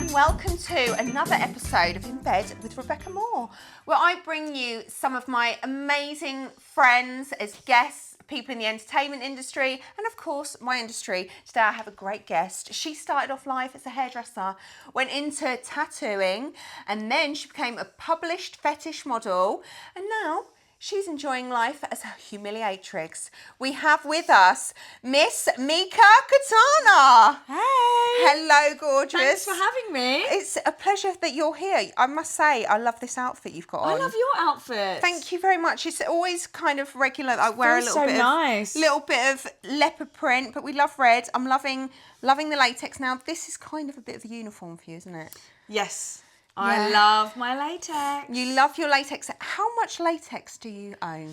and welcome to another episode of In Bed with Rebecca Moore, where I bring you some of my amazing friends as guests, people in the entertainment industry, and of course my industry. Today I have a great guest. She started off life as a hairdresser, went into tattooing, and then she became a published fetish model, and now she's enjoying life as a humiliatrix. We have with us Miss Mika Katana. Hey. Hello, gorgeous. Thanks for having me. It's a pleasure that you're here. I must say, I love this outfit you've got on. I love your outfit. Thank you very much. It's always kind of regular. I wear a little bit of leopard print, but we love red. I'm loving the latex now. This is kind of a bit of a uniform for you, isn't it? Yes. I love my latex. You love your latex. How much latex do you own?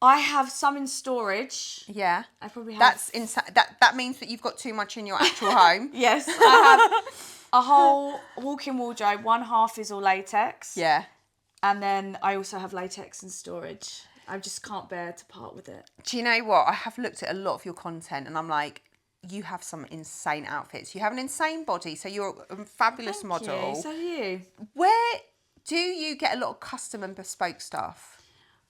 I have some in storage. Yeah. I probably have. That's insane. That means that you've got too much in your actual home. Yes. I have a whole walk-in wardrobe. One half is all latex. Yeah. And then I also have latex in storage. I just can't bear to part with it. Do you know what? I have looked at a lot of your content and I'm like, you have some insane outfits. You have an insane body, so you're a fabulous model. Thank you. So do you. Where do you get a lot of custom and bespoke stuff?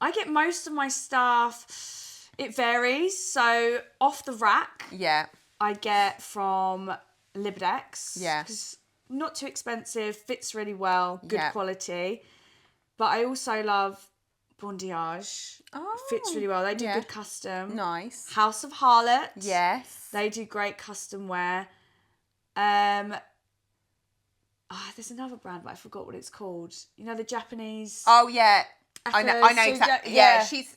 I get most of my stuff, it varies. So off the rack, Yeah. I get from Libidex. Yeah. Because not too expensive, fits really well, good Yeah. quality. But I also love Bondage. Oh, Fits really well. They do yeah. good custom. Nice. House of Harlot. Yes. They do great custom wear. There's another brand, but I forgot what it's called. You know, the Japanese. Oh yeah. I know exactly. Yeah, she's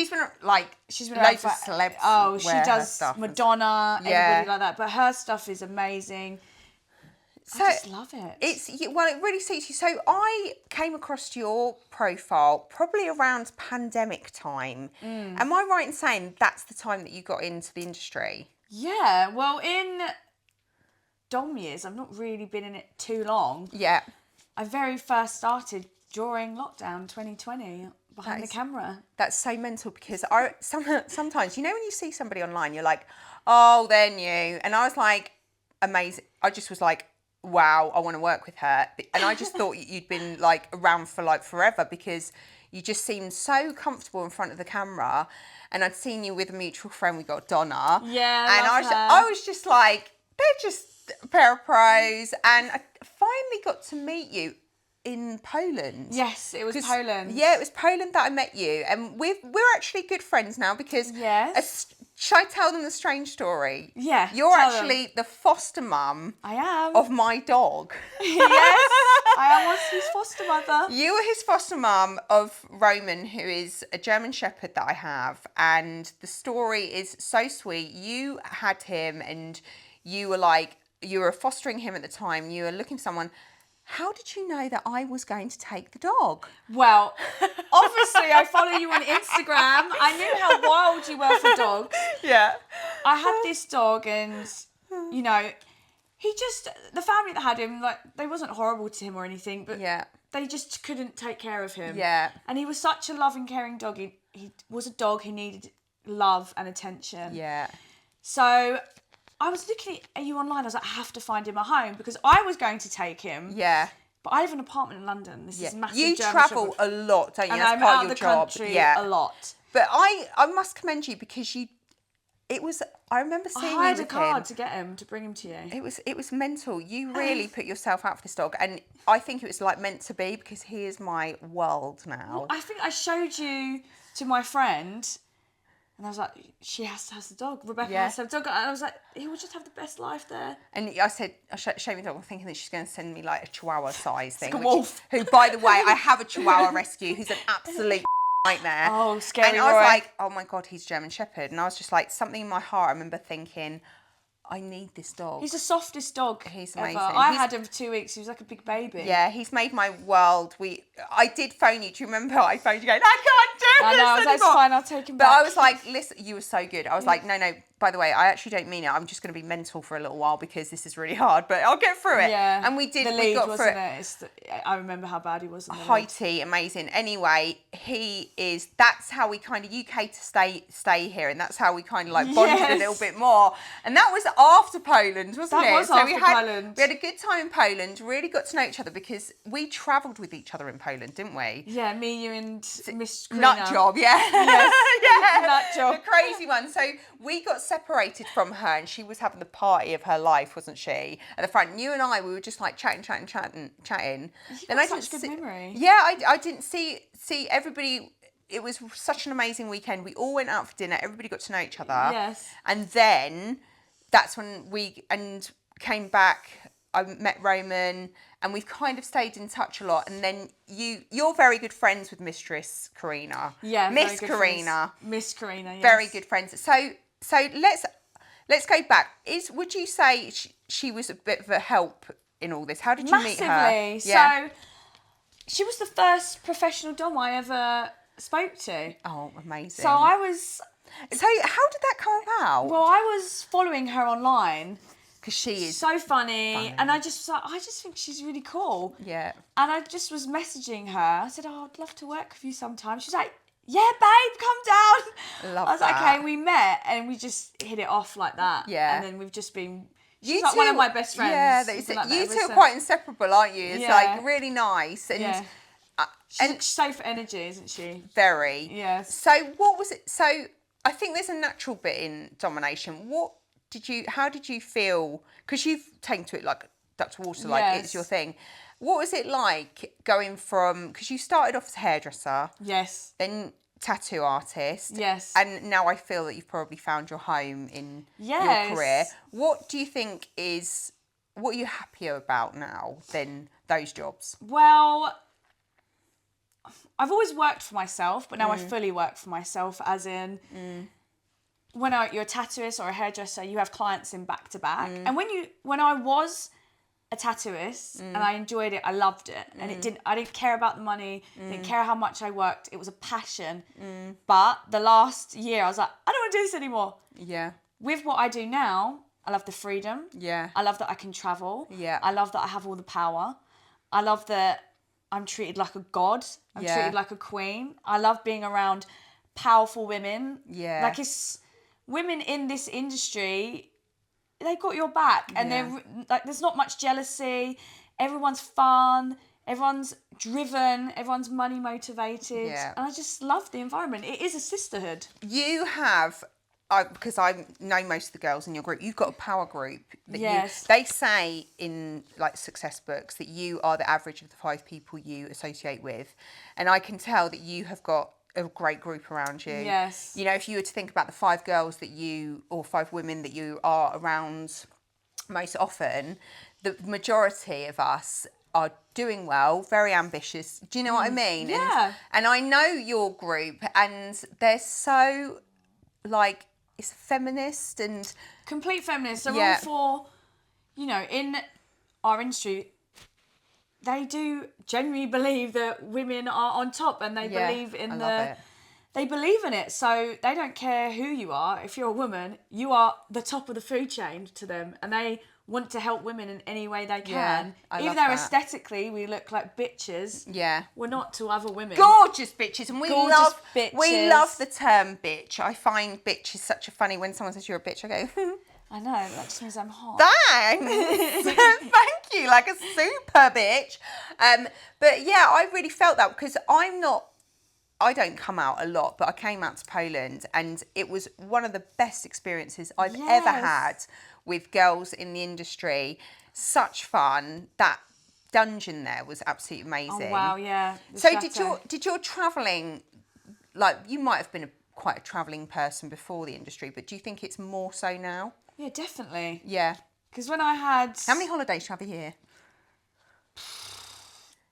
been like She's been loads of around for- celebs. Oh, she wear her does stuff. Madonna, Yeah. everybody like that. But her stuff is amazing. So I just love it. it really suits you. So I came across your profile probably around pandemic time. Am I right in saying that's the time that you got into the industry? Yeah, well, in dom years, I've not really been in it too long. Yeah. I very first started during lockdown 2020 behind the camera. That's so mental because sometimes, you know, when you see somebody online, you're like, oh, they're new. And I was like, amazing. I just was like, wow, I want to work with her. And I just thought you'd been like around for like forever because you just seemed so comfortable in front of the camera. And I'd seen you with a mutual friend, we got Donna. Yeah, and her. I was just like, they're just a pair of pros. And I finally got to meet you in Poland. Yes, it was Poland. Yeah, it was Poland that I met you. And we're actually good friends now because... Yes. Should I tell them the strange story? Yeah, You're tell actually the foster mum I am. of my dog. Yes, I was his foster mother. You were his foster mum of Roman, who is a German Shepherd that I have. And the story is so sweet. You had him and you were fostering him at the time. You were looking for someone. How did you know that I was going to take the dog? Well, obviously I follow you on Instagram. I knew how wild you were for dogs. Yeah. I had this dog and, you know, the family that had him, like, they wasn't horrible to him or anything, but Yeah. they just couldn't take care of him. Yeah. And he was such a loving, caring dog. He was a dog who needed love and attention. Yeah. So I was looking at you online. I was like, I have to find him a home because I was going to take him. Yeah. But I live in an apartment in London. This is massive. You German travel Shepherd. a lot, don't you? And That's I'm part out of your of the job. country Yeah. a lot. But I must commend you because I remember seeing you I hired with a car him. to get him, to bring him to you. It was mental. You really put yourself out for this dog, and I think it was like meant to be because he is my world now. I think I showed you to my friend, and I was like, she has to have the dog. Rebecca has to have the dog. And I was like, he will just have the best life there. And I said, show me the dog. I'm thinking that she's going to send me like a Chihuahua size thing. Like a wolf. Who, by the way, I have a Chihuahua rescue who's an absolute nightmare. Oh, scary. And I was like, oh my God, he's German Shepherd. And I was just like, something in my heart, I remember thinking, I need this dog. He's the softest dog He's ever. amazing. I had him for 2 weeks. He was like a big baby. Yeah, he's made my world. I did phone you. Do you remember? I phoned you going, I can't do I this know, I was like, anymore. it's fine, I'll take him But back. I was like, listen, you were so good. I was like, no, by the way, I actually don't mean it. I'm just going to be mental for a little while because this is really hard, but I'll get through it. Yeah. And we did. The lead, we got through wasn't it. it? I remember how bad he was in the lead. Heighty, amazing. Anyway, that's how we kind of, you came to stay here, and that's how we kind of like bonded a little bit more. And that was after Poland, wasn't it? That was after Poland. We had a good time in Poland, really got to know each other because we travelled with each other in Poland, didn't we? Yeah, me, you and Miss Karina. Nut job, yeah. Yes. Yeah. Nut job. The crazy one. So we got separated from her and she was having the party of her life, wasn't she? At the front. And you and I, we were just like chatting. Then I such good memory. Yeah, I didn't see everybody. It was such an amazing weekend. We all went out for dinner. Everybody got to know each other. Yes. And then that's when we came back. I met Roman, and we've kind of stayed in touch a lot. And then you're very good friends with Mistress Karina. Yeah, Miss Karina. Miss Karina, yes. Very good friends. So let's go back. Would you say she was a bit of a help in all this? How did you meet her? Massively. Yeah. So she was the first professional dom I ever spoke to. Oh, amazing. So I was. So how did that come about? Well, I was following her online. Because she is so funny. And I just think she's really cool. Yeah. And I just was messaging her. I said, "Oh, I'd love to work with you sometime." She's like, "Yeah, babe, come down." Love I was that. like, "Okay," we met and we just hit it off like that. Yeah. And then we've just been. You She's like one of my best friends. Yeah, you two are quite inseparable, aren't you? It's like really nice and. Yeah. She's safe energy, isn't she? Very. Yes. So what was it? So I think there's a natural bit in domination. How did you feel? Because you've taken to it like duck to water, like it's your thing. What was it like going from, because you started off as a hairdresser. Yes. Then tattoo artist. Yes. And now I feel that you've probably found your home in your career. What do you think what are you happier about now than those jobs? Well, I've always worked for myself, but now I fully work for myself, as in when you're a tattooist or a hairdresser, you have clients in back to back. And when I was a tattooist and I enjoyed it, I loved it. And I didn't care about the money, didn't care how much I worked. It was a passion. But the last year I was like, I don't want to do this anymore. Yeah. With what I do now, I love the freedom. Yeah. I love that I can travel. Yeah. I love that I have all the power. I love that I'm treated like a god. I'm treated like a queen. I love being around powerful women. Yeah. Like women in this industry, they've got your back, and they're like, there's not much jealousy. Everyone's fun. Everyone's driven. Everyone's money motivated. Yeah. And I just love the environment. It is a sisterhood. You have, because I know most of the girls in your group, you've got a power group. They say in like success books that you are the average of the 5 people you associate with, and I can tell that you have got a great group around you. Yes. You know, if you were to think about the 5 girls or 5 women that you are around most often, the majority of us are doing well, very ambitious. Do you know what I mean? Yeah. And I know your group, and they're so like, it's feminist and complete feminist. They're all for, in our industry, they do genuinely believe that women are on top, and they believe in they believe in it. So they don't care who you are. If you're a woman, you are the top of the food chain to them, and they want to help women in any way they can. Even though aesthetically we look like bitches, we're not to other women. Gorgeous bitches, and we love bitches. the term bitch. I find bitch is such a funny, when someone says you're a bitch, I go, I know, that just means I'm hot. Thanks. Thank you, like a super bitch. But yeah, I really felt that, because I don't come out a lot, but I came out to Poland, and it was one of the best experiences I've ever had with girls in the industry. Such fun. That dungeon there was absolutely amazing. Oh wow, yeah. So did your travelling, like, you might have been quite a travelling person before the industry, but do you think it's more so now? Yeah, definitely. Yeah. Because when I had... How many holidays do you have a year?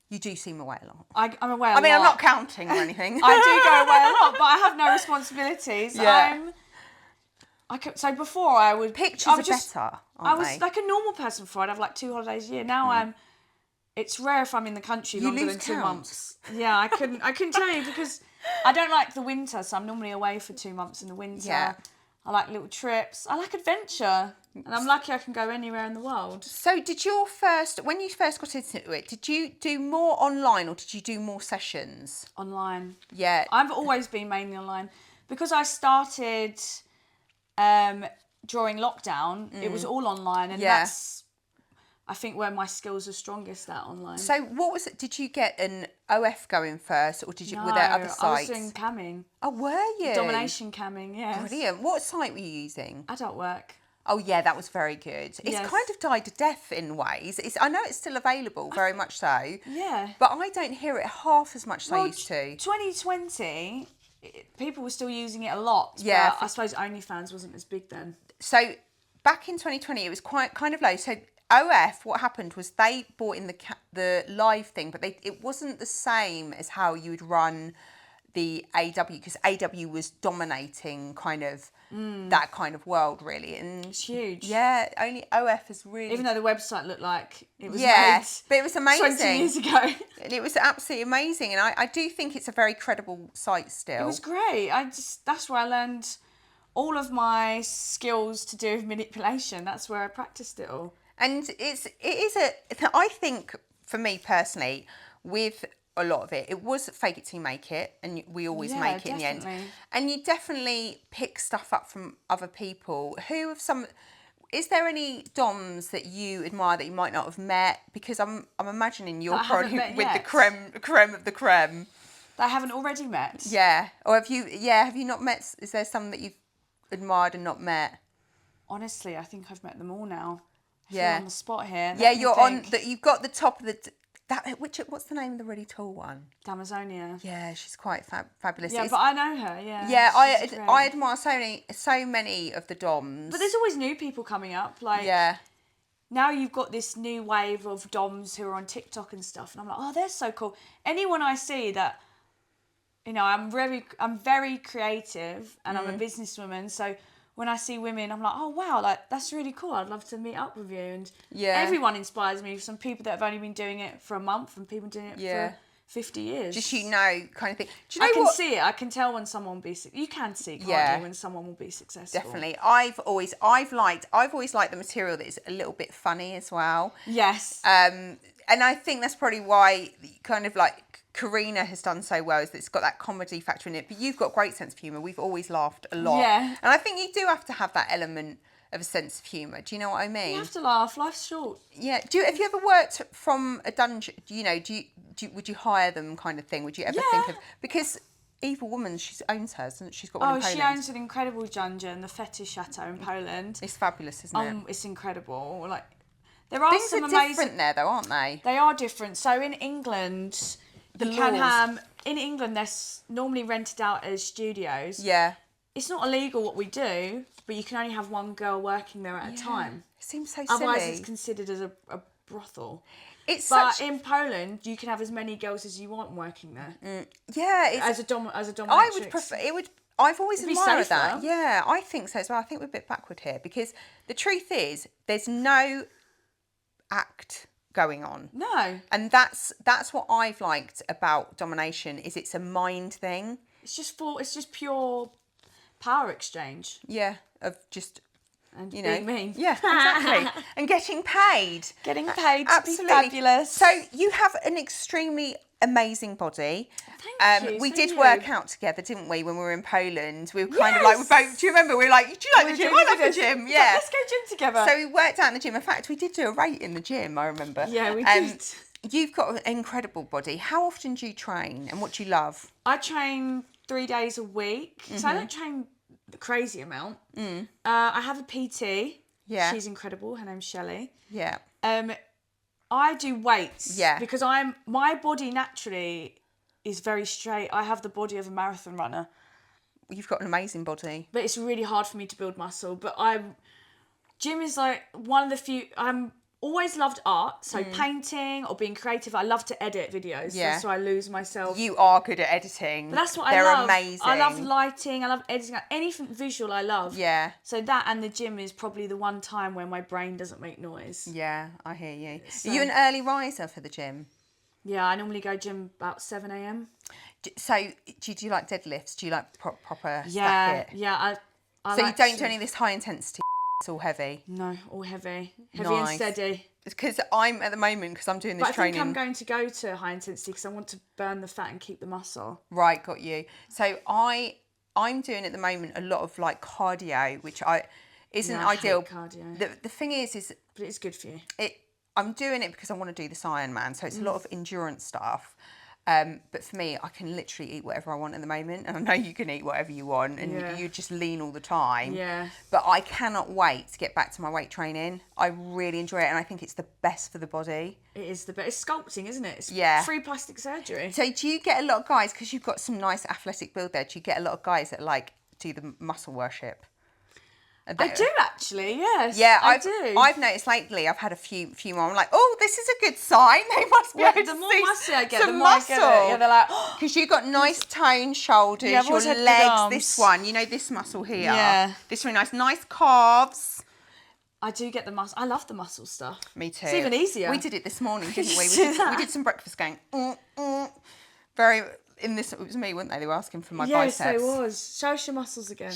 You do seem away a lot. I'm away a lot. I mean, I'm not counting or anything. I do go away a lot, but I have no responsibilities. Yeah. So before I would... Pictures are better, I was like a normal person before. I'd have like 2 holidays a year. Now it's rare if I'm in the country longer than 2 months. Yeah, I couldn't tell you, because I don't like the winter, so I'm normally away for 2 months in the winter. Yeah. I like little trips. I like adventure. And I'm lucky I can go anywhere in the world. So when you first got into it, did you do more online or did you do more sessions? Online. Yeah. I've always been mainly online. Because I started during lockdown, it was all online. And that's, I think, where my skills are strongest at online. So what was it? Did you get an OF going first or No, were there other sites? I was doing camming. Oh, were you? Domination camming, yes. Brilliant. What site were you using? Adult work. Oh yeah, that was very good. It's kind of died a death in ways. I know it's still available, very much so. Yeah. But I don't hear it half as much as I used to. 2020, people were still using it a lot. Yeah. But I suppose OnlyFans wasn't as big then. So back in 2020, it was quite kind of low. So OF, what happened was they brought in the live thing, but it wasn't the same as how you would run the AW, because AW was dominating kind of that kind of world, really. And it's huge. Yeah, only OF is really... Even though the website looked like it was made but it was amazing. 20 years ago. And it was absolutely amazing. And I do think it's a very credible site still. It was great. That's where I learned all of my skills to do with manipulation. That's where I practiced it all. And I think, for me personally, with a lot of it was fake it till you make it, and we always make it in the end. And you definitely pick stuff up from other people. Is there any DOMs that you admire that you might not have met? Because I'm imagining you're probably with the creme of the creme. That I haven't already met? Yeah. Or have you not met, is there some that you've admired and not met? Honestly, I think I've met them all now. Yeah. On the spot here. Yeah, you've got the top of what's the name of the really tall one? Damazonia. Yeah, she's quite fabulous. Yeah, but I know her, yeah. Yeah, I admire so many of the DOMs. But there's always new people coming up. Like, now you've got this new wave of DOMs who are on TikTok and stuff, and I'm like, oh, they're so cool. Anyone I see that, I'm very creative, and I'm a businesswoman, so when I see women, I'm like, oh wow, like that's really cool. I'd love to meet up with you. And everyone inspires me. Some people that have only been doing it for a month, and people doing it for 50 years. Just kind of thing. Do you know I can see it. I can tell when someone will be. You can see, can't you, when someone will be successful. Definitely. I've always liked the material that is a little bit funny as well. Yes. And I think that's probably why kind of like Karina has done so well, is that it's got that comedy factor in it. But you've got a great sense of humour. We've always laughed a lot. Yeah. And I think you do have to have that element of a sense of humour. Do you know what I mean? You have to laugh. Life's short. Yeah. Have you ever worked from a dungeon? Would you hire them, kind of thing? Would you ever think of, because Evil Woman, she owns hers, and she's got one in Poland. She owns an incredible dungeon, the Fetish chateau in Poland. It's fabulous, isn't it? It's incredible. Like, there are Things some are amazing. different there, though, aren't they? They are different. So in England, in England, they're normally rented out as studios. Yeah. It's not illegal what we do, but you can only have one girl working there at a time. It seems so silly. Otherwise, it's considered as a brothel. In Poland, you can have as many girls as you want working there. Yeah. As a dominatrix. I would prefer... I've always admired that. Safer. Yeah, I think so as well. I think we're a bit backward here, because the truth is there's no act going on. No. And that's what I've liked about domination, is it's a mind thing. It's just pure power exchange. Yeah, of just... And being mean. Yeah, exactly. And getting paid. Getting paid to Absolutely. be fabulous. So you have an extremely amazing body. Thank you. We did work out together, didn't we, when we were in Poland? We were kind of like, we both, do you remember? We were like, do you like the gym? I love the gym. Yeah. Let's go gym together. So we worked out in the gym. In fact, we did do a rate in the gym, I remember. Yeah, we did. You've got an incredible body. How often do you train, and what do you love? I train 3 days a week. So I don't train the crazy amount. I have a PT. Yeah. She's incredible. Her name's Shelley. Yeah. I do weights. Yeah. Because my body naturally is very straight. I have the body of a marathon runner. You've got an amazing body. But it's really hard for me to build muscle. But gym is like one of the few... always loved art, so painting or being creative. I love to edit videos. Yeah. So I lose myself. You are good at editing. But that's what They're I love. amazing. I love lighting. I love editing. Anything visual I love. Yeah. So that and the gym is probably the one time where my brain doesn't make noise. Yeah, I hear you. Are you an early riser for the gym? Yeah, I normally go gym about 7 a.m. So do you like deadlifts? Do you like proper stack it? Yeah. So you don't do any of this high intensity. It's all heavy. No, all heavy and steady. Because I'm at the moment, because I'm doing this training. I think I'm going to go to high intensity because I want to burn the fat and keep the muscle. Right, got you. So I'm doing at the moment a lot of like cardio, which isn't ideal. I hate cardio. The thing is but it's good for you. I'm doing it because I want to do this Ironman, so it's a lot of endurance stuff. But for me, I can literally eat whatever I want at the moment, and I know you can eat whatever you want, and you just lean all the time. Yeah. But I cannot wait to get back to my weight training. I really enjoy it, and I think it's the best for the body. It is the best. It's sculpting, isn't it? It's free plastic surgery. So do you get a lot of guys, because you've got some nice athletic build there, do you get a lot of guys that like do the muscle worship? I do actually, yes. Yeah, I do. I've noticed lately. I've had a few more. I'm like, oh, this is a good sign. They must be able to the more see muscle I get, the some more I get it. Yeah, they're like, because you've got nice toned shoulders, Yeah, I've your always had good legs. arms. This one, you know, this muscle here. Yeah. This really nice calves. I do get the muscle. I love the muscle stuff. Me too. It's even easier. We did it this morning, didn't we? We We did some breakfast going. Very in this. It was me, weren't they? They were asking for my yes, biceps. it was. Show us your muscles again.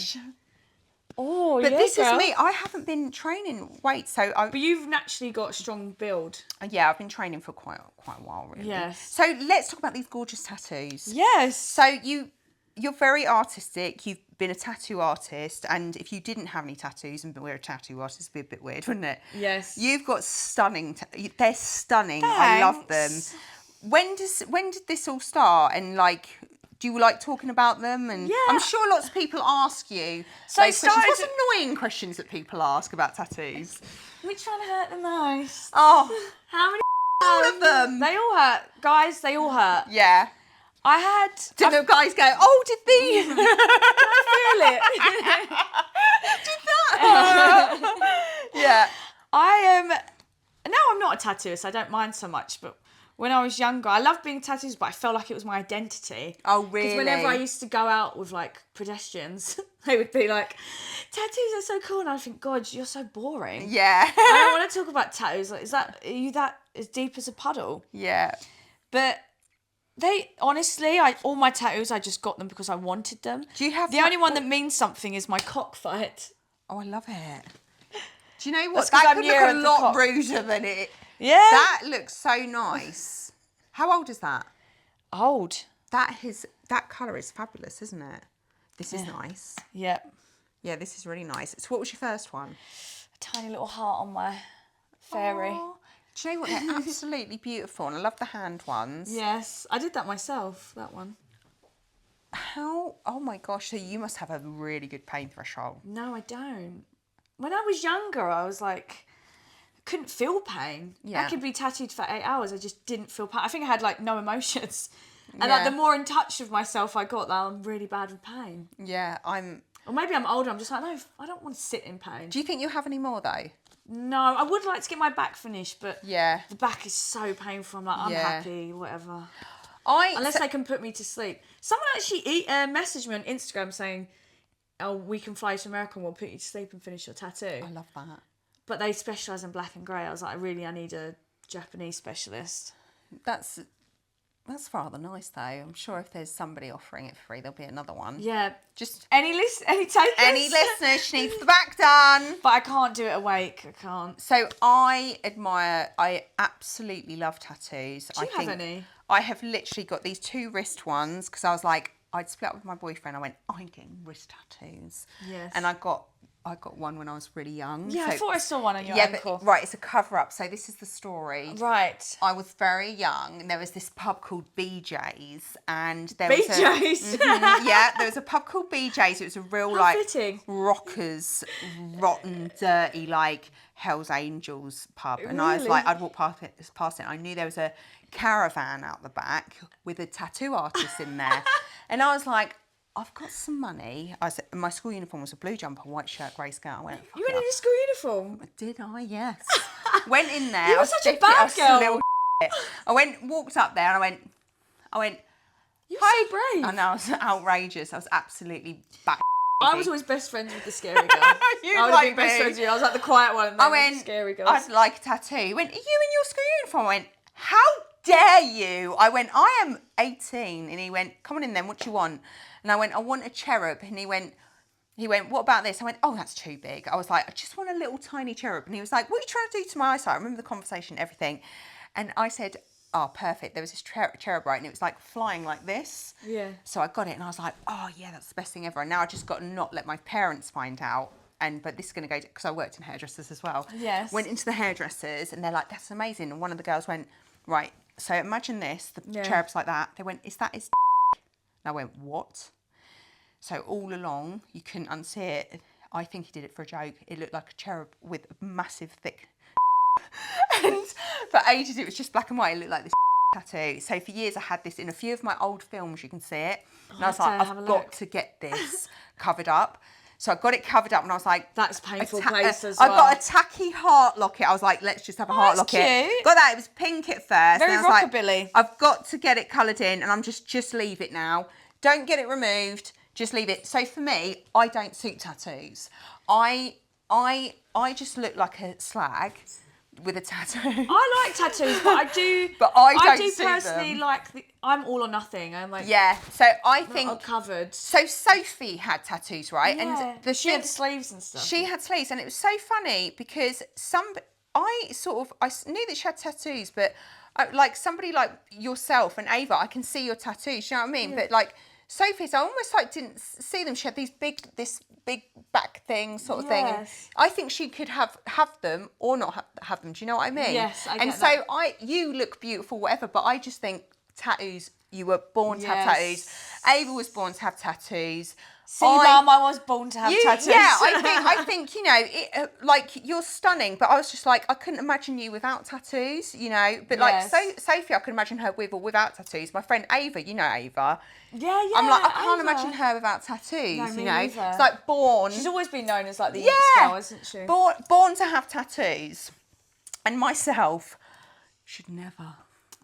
Oh, But yeah, this girl. is me. I haven't been training weight, so But you've naturally got a strong build. yeah, I've been training for quite a while, really. Yes. So let's talk about these gorgeous tattoos. Yes. So you're very artistic. You've been a tattoo artist, and if you didn't have any tattoos and we're a tattoo artist, it'd be a bit weird, wouldn't it? Yes. You've got stunning. They're stunning. I love them. Thanks. When did this all start? And like, do you like talking about them? And Yeah. I'm sure lots of people ask you So those questions. started- What's annoying questions that people ask about tattoos? Which one hurt the most? Oh, How many? all of them. They all hurt. Guys, they all hurt. Yeah. I had... Did the guys go, oh, did the... feel it. Yeah. Now I'm not a tattooist. I don't mind so much, but when I was younger, I loved being tattoos, but I felt like it was my identity. Oh, really? Because whenever I used to go out with like pedestrians, they would be like, tattoos are so cool, and I think, God, you're so boring. Yeah. I don't want to talk about tattoos. Like, are you that as deep as a puddle? Yeah. But honestly, all my tattoos, I just got them because I wanted them. Do you have the only one that means something is my cockfight. Oh, I love it. Do you know what? That's 'cause That I'm could near look a the lot cock. ruder than it. Yeah. That looks so nice. How old is that? Old. That colour is fabulous, isn't it? This is nice. Yep. Yeah, this is really nice. So what was your first one? A tiny little heart on my fairy. Oh, do you know what? They're absolutely beautiful, and I love the hand ones. Yes, I did that myself, that one. How? Oh my gosh! So you must have a really good pain threshold. No, I don't. When I was younger, I was like, couldn't feel pain. Yeah. I could be tattooed for 8 hours. I just didn't feel pain. I think I had like no emotions. And Yeah. like the more in touch with myself I got, that I'm really bad with pain. Yeah, Or maybe I'm older. I'm just like, no, I don't want to sit in pain. Do you think you'll have any more though? No, I would like to get my back finished, but Yeah. the back is so painful. I'm like, I'm Yeah. happy, whatever. Unless Unless they can put me to sleep. Someone actually messaged me on Instagram saying, oh, we can fly to America and we'll put you to sleep and finish your tattoo. I love that. But they specialise in black and grey. I was like, I need a Japanese specialist. That's rather nice though. I'm sure if there's somebody offering it for free, there'll be another one. Yeah. Just Any takers? any listener, she needs the back done. But I can't do it awake. I can't. So I absolutely love tattoos. Do you have any? I have literally got these 2 wrist ones because I was like, I'd split up with my boyfriend. I went, I'm getting wrist tattoos. Yes. And I got one when I was really young. Yeah, so, I thought I saw one on your yeah, ankle. but, right, it's a cover up. So this is the story. Right. I was very young, and there was this pub called BJ's, and there was BJ's? yeah, there was a pub called BJ's. It was a real How fitting. rockers, rotten, dirty, like Hell's Angels pub. And I was Really? like, I'd walk past it. I knew there was a caravan out the back with a tattoo artist in there, and I was like, I've got some money. My school uniform was a blue jumper, white shirt, grey skirt. I went, fuck You went it, in your school uniform? did I? Yes. Went in there. You I were was such a stiff, bad I was girl. little I walked up there and I went, You're hi. so brave. And I was outrageous. I was absolutely back. I was always best friends with the scary girl. You I would like have been best me. friends with you. I was like the quiet one. And I they were went, the scary girls. I'd like a tattoo. He went, are you in your school uniform? I went, how dare you? I went, I am 18. And he went, come on in then, what do you want? And I went, I want a cherub. And he went, He went, what about this? I went, oh, that's too big. I was like, I just want a little tiny cherub. And he was like, what are you trying to do to my eyesight? I remember the conversation, everything. And I said, oh, perfect. There was this cherub, right? And it was like flying like this. Yeah. So I got it and I was like, oh, yeah, that's the best thing ever. And now I just got to not let my parents find out. But this is going to go, because I worked in hairdressers as well. Yes. Went into the hairdressers and they're like, that's amazing. And one of the girls went, right, so imagine this, the cherub's like that. They went, is that his And I went, what? So all along, you couldn't unsee it. I think he did it for a joke. It looked like a cherub with a massive, thick and for ages, it was just black and white. It looked like this tattoo. So for years, I had this in a few of my old films. You can see it. And I was like, I've got to get this covered up. So I got it covered up and I was like... That's painful place as well. I got a tacky heart locket. I was like, let's just have a heart locket. Cute. Got that. It was pink at first. Very and I was rockabilly. Like, I've got to get it coloured in and I'm just leave it now. Don't get it removed. Just leave it. So for me, I don't suit tattoos. I just look like a slag with a tattoo. I like tattoos, but I do. But I don't do suit personally them. like. I'm all or nothing. I'm like. Yeah. So I think. Not covered. So Sophie had tattoos, right? Yeah. And she had sleeves and stuff. She had sleeves, and it was so funny because I knew that she had tattoos, but like somebody like yourself and Ava, I can see your tattoos. You know what I mean? Yeah. But like. Sophie's, I almost like didn't see them. She had this big back thing sort of thing. And I think she could have them or not have them. Do you know what I mean? Yes, I get and so that. You look beautiful, whatever. But I just think tattoos. You were born to have tattoos. Ava was born to have tattoos. See, Mum, I was born to have tattoos. Yeah, I think you know, like you're stunning. But I was just like, I couldn't imagine you without tattoos. You know, but like Sophie, I could imagine her with or without tattoos. My friend Ava, you know Ava. Yeah. I'm like, I can't imagine her without tattoos. No, you know, either. it's like born. She's always been known as like the East girl, isn't she? Born to have tattoos, and myself should never.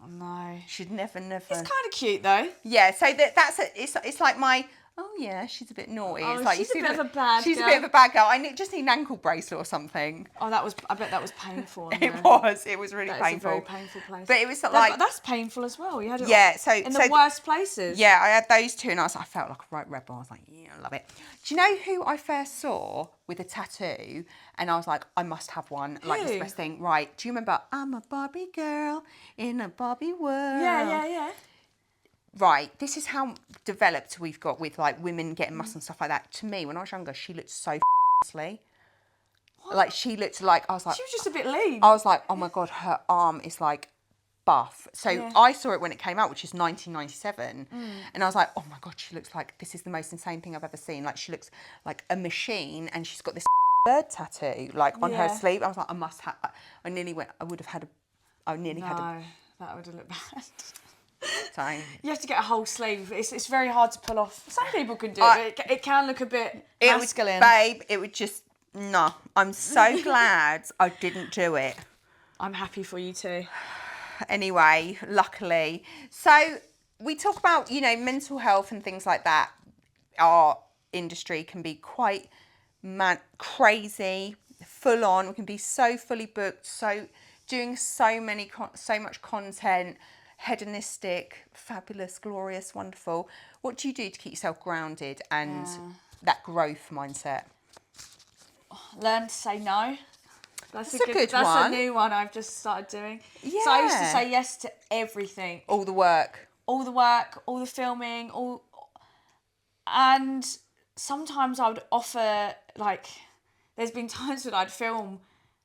Oh, no. Should never. It's kind of cute though. Yeah, so it's like my. Oh yeah, she's a bit naughty. Oh, it's like, she's a bit of a bad She's girl. a bit of a bad girl. Just need an ankle bracelet or something. Oh, I bet that was painful. It was really That painful. It's a very painful place. But it was like that's painful as well. You had it in the worst places. Yeah, I had those two, and I felt like a right rebel. I was like, yeah, I love it. Do you know who I first saw with a tattoo? And I was like, I must have one. Like, it's the best thing. Right? Do you remember? I'm a Barbie girl in a Barbie world. Yeah. Right, this is how developed we've got with like women getting muscle and stuff like that. To me, when I was younger, she looked so ugly. Like she looked like I was like she was just a bit lean. I was like, oh my god, her arm is like buff. So I saw it when it came out, which is 1997, and I was like, oh my god, she looks like this is the most insane thing I've ever seen. Like she looks like a machine, and she's got this bird tattoo like on her sleeve. I was like, I must have. I nearly went. I would have had a. I nearly had a. That would have looked bad. So you have to get a whole sleeve. It's very hard to pull off. Some people can do it. It can look a bit masculine. Babe, it would just no. I'm so glad I didn't do it. I'm happy for you too. Anyway, luckily. So we talk about, you know, mental health and things like that. Our industry can be quite crazy, full on. We can be so fully booked, so doing so much content. Hedonistic, fabulous, glorious, wonderful. What do you do to keep yourself grounded and that growth mindset? Learn to say no. That's a good one. That's a new one I've just started doing. Yeah. So I used to say yes to everything. All the work, all the filming, and sometimes I would offer, like, there's been times when I'd film,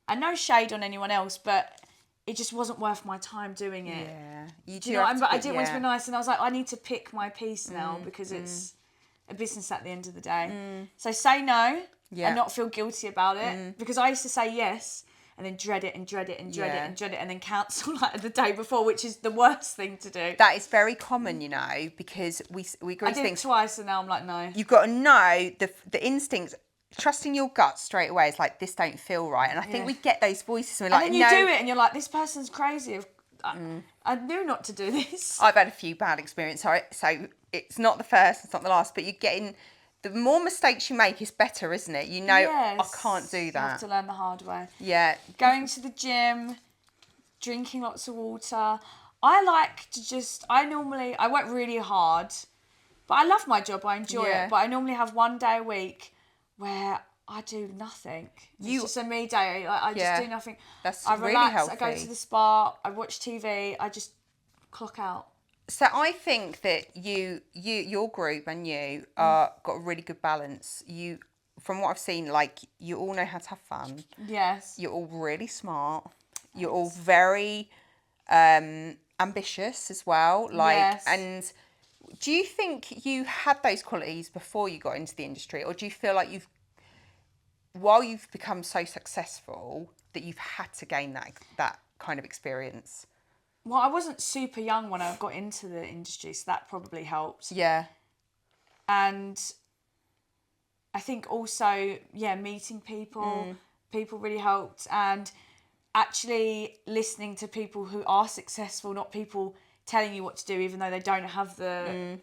and no shade on anyone else, but it just wasn't worth my time doing it. Yeah, you do. But I didn't want to be nice, and I was like, I need to pick my piece now because it's a business at the end of the day. So say no and not feel guilty about it, because I used to say yes and then dread it and dread it and dread it and dread it and then cancel like the day before, which is the worst thing to do. That is very common, you know, because we agree. I did it twice, and now I'm like, no. You've got to know the instincts. Trusting your gut straight away is like, this don't feel right. And I think we get those voices and we're like, and then you do it and you're like, this person's crazy. I knew not to do this. I've had a few bad experiences. So it's not the first, it's not the last, but you're getting, the more mistakes you make is better, isn't it? You know, I can't do that. You have to learn the hard way. Yeah. Going to the gym, drinking lots of water. I like to I work really hard, but I love my job, I enjoy it. But I normally have one day a week where I do nothing. It's just a me day. I just Yeah. do nothing. That's I really relax. healthy. I go to the spa. I watch TV. I just clock out. So I think that your group and you are got a really good balance. You, from what I've seen, like you all know how to have fun. Yes. You're all really smart. You're all very ambitious as well. Like, Yes. and do you think you had those qualities before you got into the industry, or do you feel like while you've become so successful, that you've had to gain that kind of experience? Well, I wasn't super young when I got into the industry, so that probably helped. Yeah. And I think also, meeting people really helped, and actually listening to people who are successful, not people telling you what to do, even though they don't have the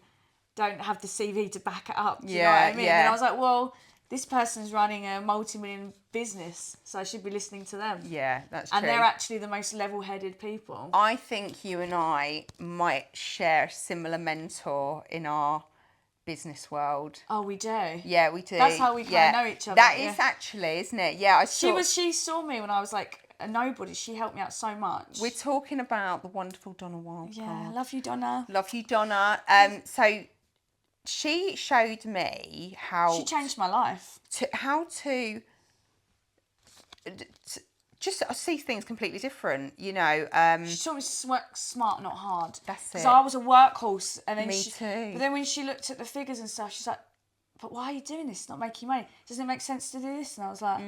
CV to back it up. Do you know what I mean? Yeah. And I was like, well, this person's running a multi-million business, so I should be listening to them. Yeah, that's true. And they're actually the most level-headed people. I think you and I might share a similar mentor in our business world. Oh, we do? Yeah, we do. That's how we kind of know each other. That is actually, isn't it? Yeah, She saw me when I was like a nobody. She helped me out so much. We're talking about the wonderful Donna Wildcard. Yeah, love you, Donna. Love you, Donna. So she showed me how... She changed my life. How to just see things completely different, you know. She taught me to work smart, not hard. That's it. Because I was a workhorse, and then Me too. But then when she looked at the figures and stuff, she's like, "But why are you doing this? It's not making money. Doesn't it make sense to do this?" And I was like,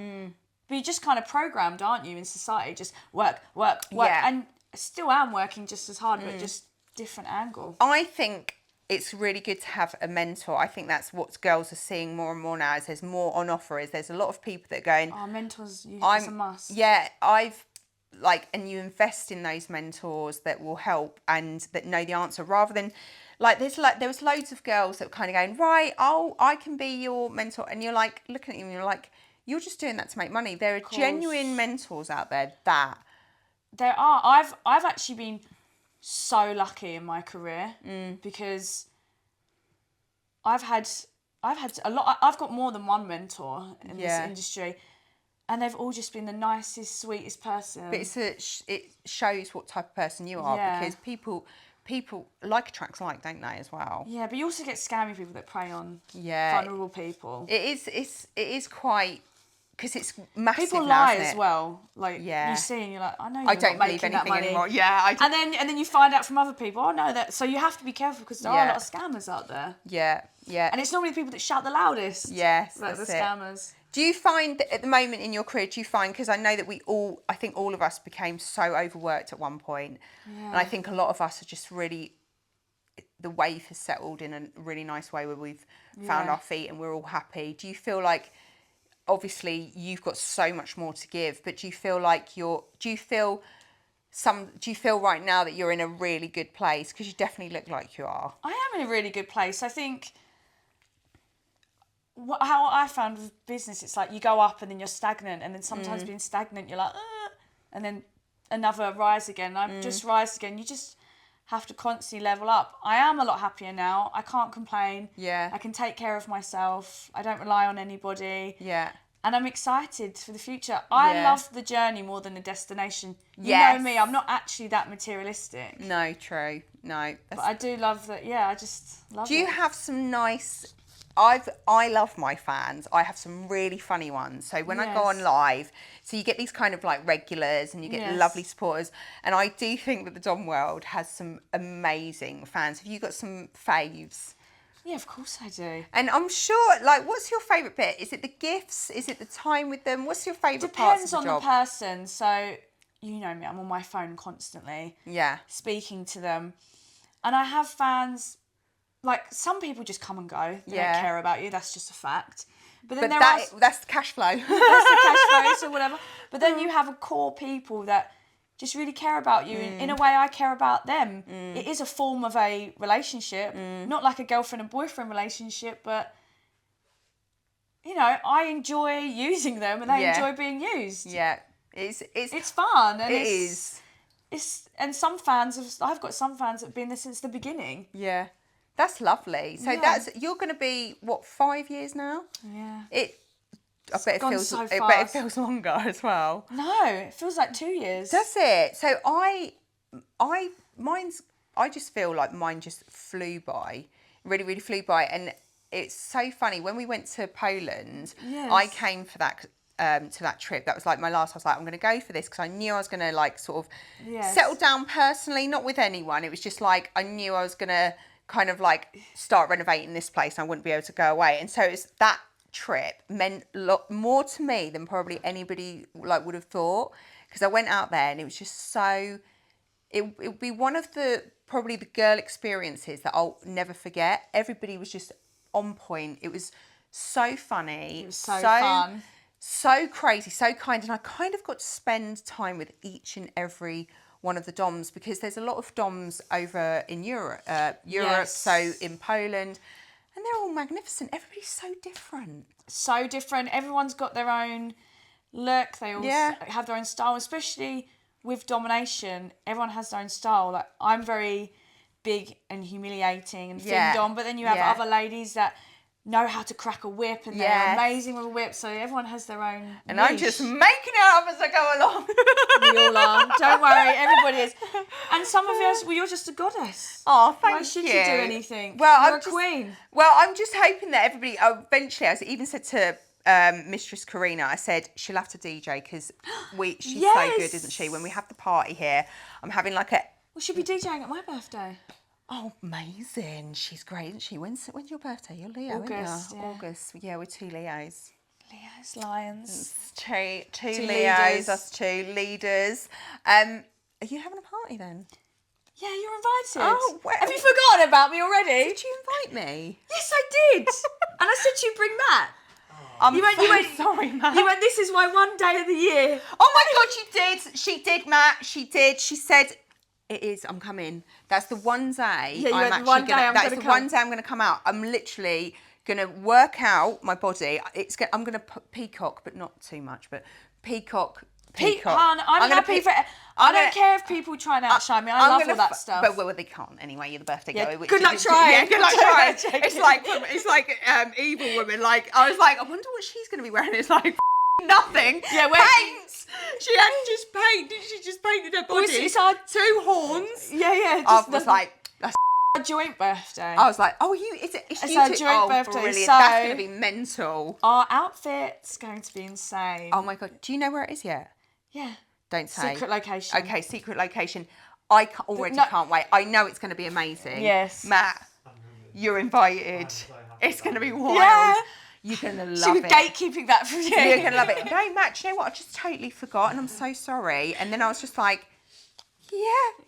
"But you're just kind of programmed, aren't you, in society? Just work, Yeah. and I still am working just as hard, but just different angle." I think it's really good to have a mentor. I think that's what girls are seeing more and more now. Is there's more on offer. There's a lot of people that are going, "Oh, mentors, it's a must." Yeah, and you invest in those mentors that will help and that know the answer, rather than there was loads of girls that were kind of going, right, I can be your mentor, and you're like looking at them and you're like, you're just doing that to make money. There are genuine mentors out there that there are. I've actually been so lucky in my career because I've had a lot. I've got more than one mentor in this industry, and they've all just been the nicest, sweetest person. But it shows what type of person you are, because people like attracts like, don't they, as well? Yeah, but you also get scammy people that prey on vulnerable people. It is quite, because it's massive. People now, lie isn't as it? well. Like you see, and you're like, I know you're I don't not believe making that anything money anymore. Yeah, and then you find out from other people. Oh no, that. So you have to be careful because there are a lot of scammers out there. Yeah. And it's normally the people that shout the loudest. Yes, like that's the scammers. Do you find that at the moment in your career, because I know that I think all of us became so overworked at one point, and I think a lot of us are just really, the wave has settled in a really nice way where we've found our feet and we're all happy. Do you feel like, obviously you've got so much more to give, but do you feel right now that you're in a really good place? Because you definitely look like you are. I am in a really good place. I think how I found with business, it's like you go up and then you're stagnant, and then sometimes being stagnant, you're like, and then another rise again. I've just rise again. You just have to constantly level up. I am a lot happier now. I can't complain. Yeah. I can take care of myself. I don't rely on anybody. Yeah. And I'm excited for the future. I love the journey more than the destination. You know me, I'm not actually that materialistic. No, true. No. But I do love that. Yeah, I just love it. Do you have some nice... I love my fans. I have some really funny ones. So when I go on live, so you get these kind of like regulars and you get lovely supporters. And I do think that the Dom world has some amazing fans. Have you got some faves? Yeah, of course I do. And I'm sure, like, what's your favourite bit? Is it the gifts? Is it the time with them? What's your favourite parts of the job? Depends on the person. So, you know me, I'm on my phone constantly. Yeah. Speaking to them. And I have fans... Like, some people just come and go. They don't care about you. That's just a fact. But then that's the cash flow. That's the cash flow, so whatever. But then you have a core people that just really care about you. In a way, I care about them. It is a form of a relationship. Not like a girlfriend and boyfriend relationship, but, you know, I enjoy using them and they enjoy being used. Yeah. It's fun. And it is. And I've got some fans that have been there since the beginning. Yeah. That's lovely. So you're going to be, what, 5 years now? Yeah. I bet gone it feels. so I bet it fast. feels longer as well. No, it feels like 2 years. Does it? So I just feel like mine just flew by, really, really flew by, and it's so funny when we went to Poland. Yes. I came for that. To that trip, that was like my last. I was like, I'm going to go for this because I knew I was going to like sort of settle down personally, not with anyone. It was just like I knew I was going to kind of like start renovating this place. And I wouldn't be able to go away, and so it's that trip meant a lot more to me than probably anybody like would have thought, because I went out there and it was just so. It would be one of the probably the girl experiences that I'll never forget. Everybody was just on point. It was so funny. It was so fun. So crazy, so kind, and I kind of got to spend time with each and every one of the DOMs, because there's a lot of DOMs over in Europe, Yes. so in Poland, and they're all magnificent. Everybody's so different. So different. Everyone's got their own look. They all have their own style, especially with domination. Everyone has their own style. Like, I'm very big and humiliating and thin dom, but then you have other ladies that know how to crack a whip, and they're amazing with a whip, so everyone has their own And niche. I'm just making it up as I go along. We all are. Don't worry, everybody is. And some of us, well, you're just a goddess. Oh, thank you. Why should you do anything? Well, you're a queen. Well, I'm just hoping that everybody, eventually, I even said to Mistress Karina, I said, she'll have to DJ, because she's so good, isn't she? When we have the party here, I'm having like a... Well, she'll be DJing at my birthday. Oh, amazing. She's great, isn't she? When's your birthday? You're Leo, August, aren't you? yeah. August. Yeah, we're two Leos. Leos, lions. Two Leos, leaders. us two leaders. Are you having a party then? Yeah, you're invited. Oh, well. Have you forgotten about me already? Did you invite me? Yes, I did. And I said you'd bring Matt. You went, sorry, Matt. You went, this is my one day of the year. Oh my God, you did. She did, Matt. She did. She said, it is, I'm coming. That's the one day Yeah, I'm actually one day gonna, I'm that's gonna the come. one day I'm going to come out. I'm literally going to work out my body. I'm going to put peacock, but not too much, but peacock. Hon, I'm happy for... I don't care if people try and outshine me. I love all that stuff. But well, they can't anyway. You're the birthday girl. Good luck trying. Yeah, good luck trying. It's like evil woman. Like, I was like, I wonder what she's going to be wearing. It's like nothing. Yeah, paint. She had just paint. She just painted her body. It's our 2 horns. Yeah. I was like, that's a joint birthday. I was like, oh, it's our joint birthday, brilliant. so- That's going to be mental. Our outfit's going to be insane. Oh my God. Do you know where it is yet? Yeah. Don't say. Secret location. Okay, secret location. I already can't wait. I know it's going to be amazing. Yes. Matt, you're invited. It's going to be wild. Yeah. You're going to love She was it. gatekeeping that from you. You're going to love it. No, Matt, do you know what? I just totally forgot, and I'm so sorry. And then I was just like, yeah.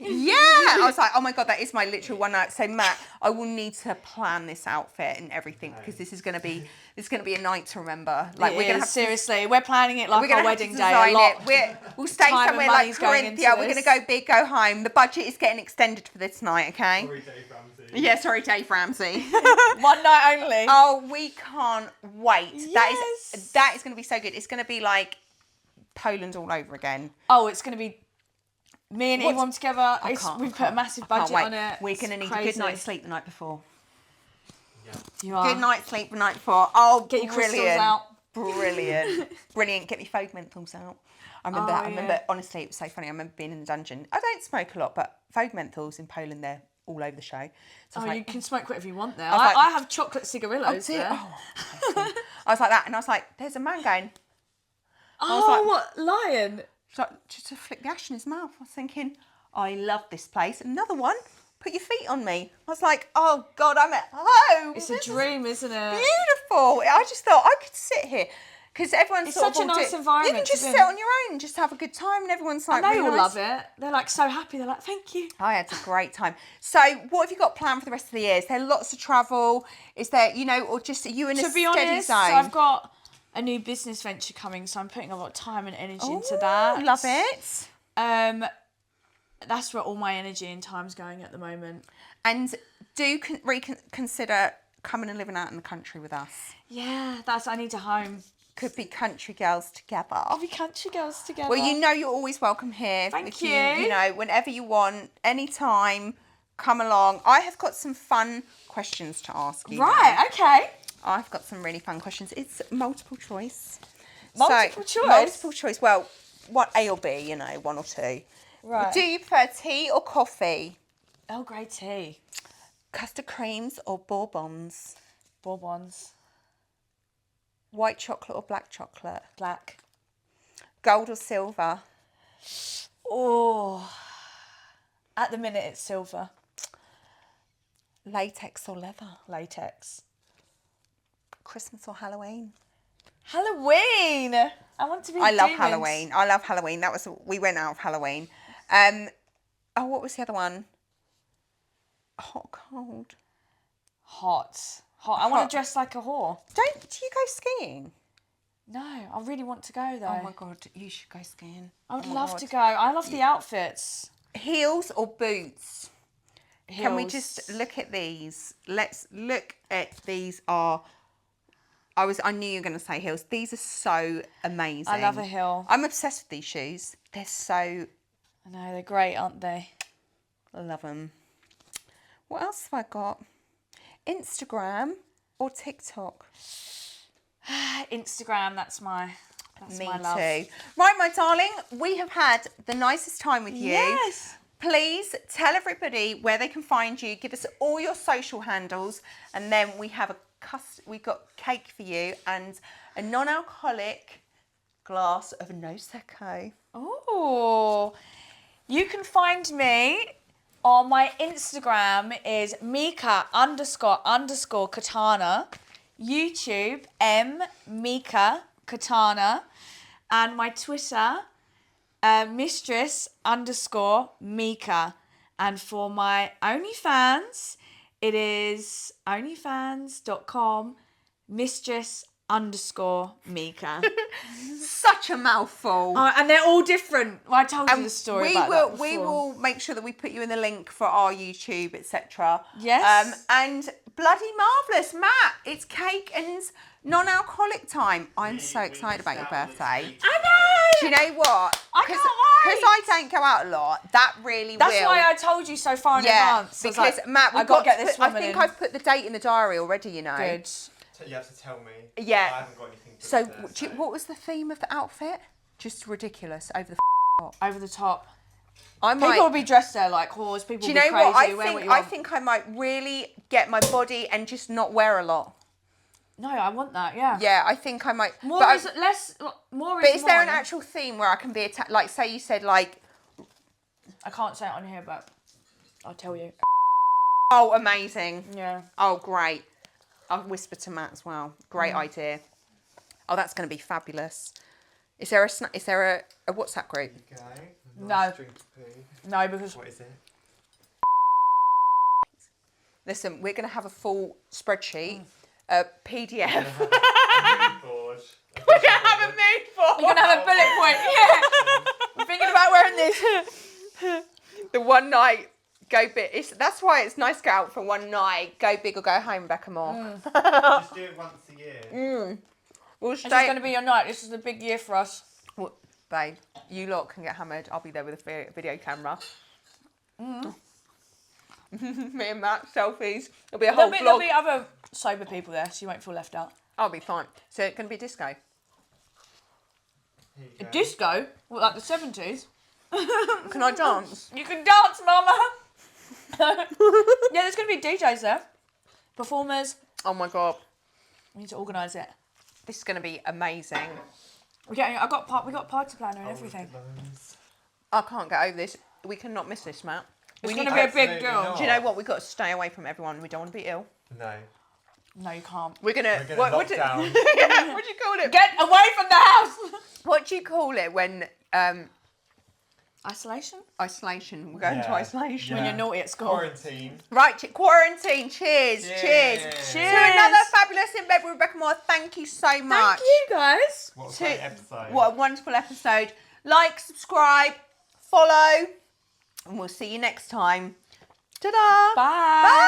I was like, oh my God, that is my literal one night. So Matt, I will need to plan this outfit and everything, because this is going to be a night to remember. Like, we're going to have seriously, we're planning it like we're our gonna wedding have to day. design A lot. it. We'll stay time and somewhere like money's going into Corinthia. We're going to this. go big, go home. The budget is getting extended for this night, okay? Sorry, Dave Ramsey. Yeah, sorry, Dave Ramsey. One night only. Oh, we can't wait. Yes. That is going to be so good. It's going to be like Poland all over again. Oh, it's going to be me and Yvonne together. We've put a massive budget on it. We're going to need a good night's sleep the night before. You are. Good night's sleep the night before. Oh, Get your crystals brilliant. out. Brilliant. Get me fog menthols out. I remember, honestly, it was so funny. I remember being in the dungeon. I don't smoke a lot, but fog menthols in Poland, they're all over the show. So You can smoke whatever you want there. like- I have chocolate cigarillos there. I was like that, and I was like, there's a man going, What lion? just to flick the ash in his mouth. I was thinking, I love this place. Another one, put your feet on me. I was like, oh God, I'm at home. It's a dream, isn't it? Beautiful. I just thought I could sit here. Because everyone's It's such a nice environment. You can just to be sit in. on your own and just have a good time, and everyone's like, And they really all nice. love it. They're like so happy. They're like, thank you. I had a great time. So, what have you got planned for the rest of the year? Is there lots of travel? Is there, or just are you in a To be steady honest, zone? I've got a new business venture coming, so I'm putting a lot of time and energy into that. Love it. That's where all my energy and time's going at the moment. And do reconsider coming and living out in the country with us. Yeah, I need a home. Could be country girls together. We country girls together. Well, you're always welcome here. Thank you. you. Whenever you want, anytime, come along. I have got some fun questions to ask you. Right, okay. I've got some really fun questions. It's multiple choice. Multiple choice? Multiple choice. Well, what A or B, you know, one or two. Right. Do you prefer tea or coffee? Earl Grey tea. Custard creams or bourbons? Bourbons. White chocolate or black chocolate? Black. Gold or silver? Oh. At the minute, it's silver. Latex or leather? Latex. Christmas or Halloween? Halloween. I want to be I love demons. Halloween. I love Halloween. We went out of Halloween. What was the other one? Hot or cold? Hot. I want to dress like a whore. Do you go skiing? No, I really want to go though. Oh my God, you should go skiing. I would love to go. I love the outfits. Heels or boots? Heels. Can we just look at these? Let's look at these. I knew you were going to say heels. These are so amazing. I love a heel. I'm obsessed with these shoes. They're so... I know, they're great, aren't they? I love them. What else have I got? Instagram or TikTok? Instagram, that's my love. Me too. Right, my darling, we have had the nicest time with you. Yes. Please tell everybody where they can find you. Give us all your social handles, and then we have we've got cake for you and a non-alcoholic glass of Prosecco. Oh, you can find me on my Instagram is Mika__Katana, YouTube Mika Katana, and my Twitter Mistress_Mika, and for my OnlyFans it is onlyfans.com Mistress_Mika. Such a mouthful. And they're all different. Well, I told you the story about that before. We will make sure that we put you in the link for our YouTube, etc. Yes. And bloody marvellous, Matt. It's cake and non-alcoholic time. I'm so excited about your birthday. I know. Do you know what? I can't wait. Because I don't go out a lot. That really That's will. why I told you so far in advance. Because I was like, Matt, I got to get this I woman think in. I've put the date in the diary already. You know. Good. You have to tell me. Yeah. I haven't got anything to So, say. what was the theme of the outfit? Just ridiculous, over the top. Over the top. I might. People will be dressed there like whores. People Do you will know be crazy. what? I wear think what you I want. think I might really get my body and just not wear a lot. No, I want that. Yeah. Yeah, I think I might. More but is less. More is But is there an more. actual theme where I can be attacked? Like, say you said like. I can't say it on here, but I'll tell you. Oh, amazing. Yeah. Oh, great. I'll whisper to Matt as well. Great idea. Oh, that's going to be fabulous. Is there a WhatsApp group? Okay. No. Nice drink, please. No, because What is it? Listen, we're going to have a full spreadsheet, a PDF. Bored. We're going to have a mood board. you're gonna have a bullet point. Yeah. I'm thinking about wearing this. The one night, go big. That's why it's nice to go out for one night. Go big or go home, Rebecca Moore. Just do it once a year. We'll This is stay. going to be your night. This is a big year for us. Well, babe, you lot can get hammered. I'll be there with a video camera. Me and Matt, selfies. There'll be a whole There'll vlog. be other sober people there, so you won't feel left out. I'll be fine. So it's going to be disco. Here you A go. disco? What, like the 70s? Can I dance? You can dance, mama! Yeah, there's going to be DJs there. Performers. Oh my God. We need to organise it. This is going to be amazing. We got party planner and Oh, everything. look at those. I can't get over this. We cannot miss this, Matt. It's We going need to be a big Absolutely deal. not. Do you know what? We've got to stay away from everyone. We don't want to be ill. No. No, you can't. We're going to... We're going to lock down. Yeah, what do you call it? Get away from the house! What do you call it when... Isolation? isolation. We're going to Yeah. isolation. When you're naughty at school. Quarantine. Right, quarantine. Cheers. Cheers. Cheers. Cheers. To another fabulous In Bed with Rebecca Moore. Thank you so much. Thank you, guys. What a To- great episode. What a wonderful episode. Like, subscribe, follow, and we'll see you next time. Ta-da. Bye. Bye.